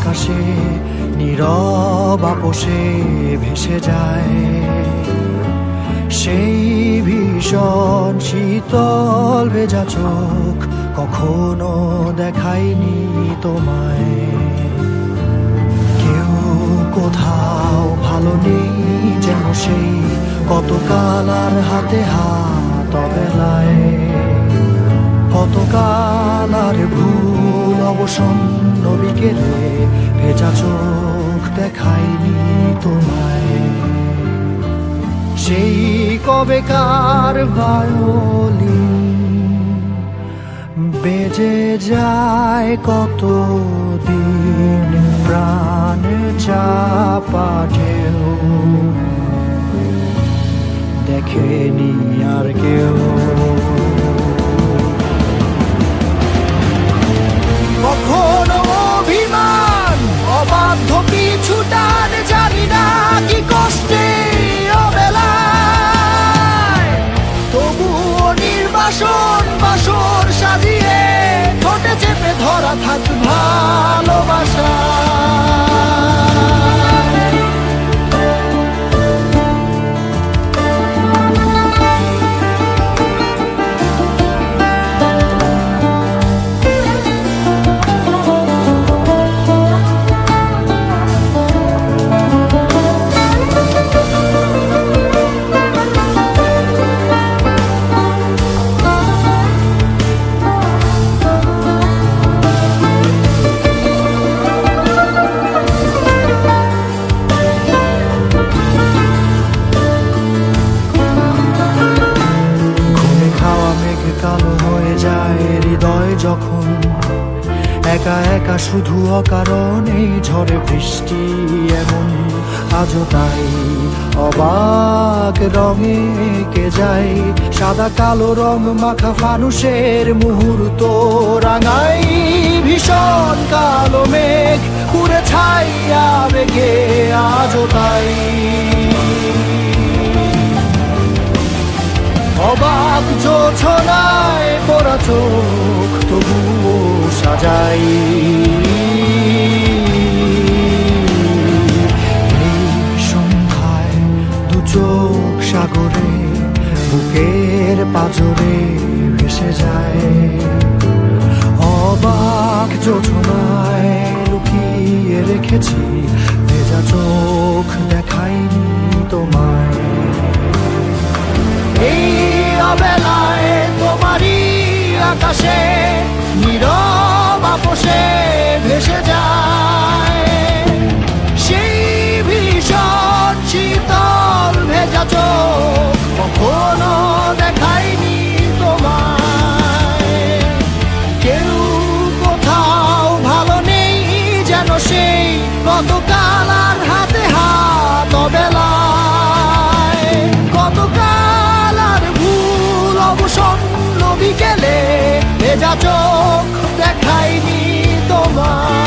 আকাশে নীরব আপোষে ভেসে যায়। সেই ভীষণ শীতল ভেজা চোখ কখনো দেখায়নি তোমায়। কেউ কোথাও ভালো নেই যেন সেই কতকাল আর হাতে হাত অবেলায়। কতকাল আর ভুল অবসন্ন বিকেলে ভেজা চোখ দেখায়নি তোমায়। সেই কবেকার ভায়োলিন বেজে যায় কতদিন প্রাণ চাপা ঢেউ দেখেনি আর কেউ। কখনো অভিমান অবাধ্য পিছু টান জানি না কি কষ্টে অবেলায়, তবুও নির্বাসন বাসর সাজিয়ে ঠোঁটে চেপে ধরা থাক ভালোবাসা। কালো হয়ে যায় হৃদয় যখন একা একা শুধু অকারণে ঝড়ে বৃষ্টি এমন আজও তাই অবাক রঙে কে যায়। সাদা কালো রং মাখা ফানুষের মুহূর্ত রাঙাই ভীষণ কালো মেঘ পুরে ছাইয়া বেগে আজও তাই। অবাক জোছনায় পড়া চোখ তবুও সাজাই। এই সন্ধ্যায় দু চোখ সাগরে বুকের পাজরে ভেসে যায়। অবাক জোছনায় লুকিয়ে রেখেছি ভেজা চোখ দেখাইনি তোমায়। এই অবেলায় তোমারই আকাশে নীরব আপোষে ভেসে যায়। সেই ভীষণ শীতল ভেজা চোখ কখনো দেখায়নি তোমায়। কেউ কোথাও ভালো নেই যেন সেই কতকাল আর হাতে হাত অবেলায়। কতকাল আর ভুল অবসন্ন বিকেলে ভেজা চোখ দেখায়নি তোমার।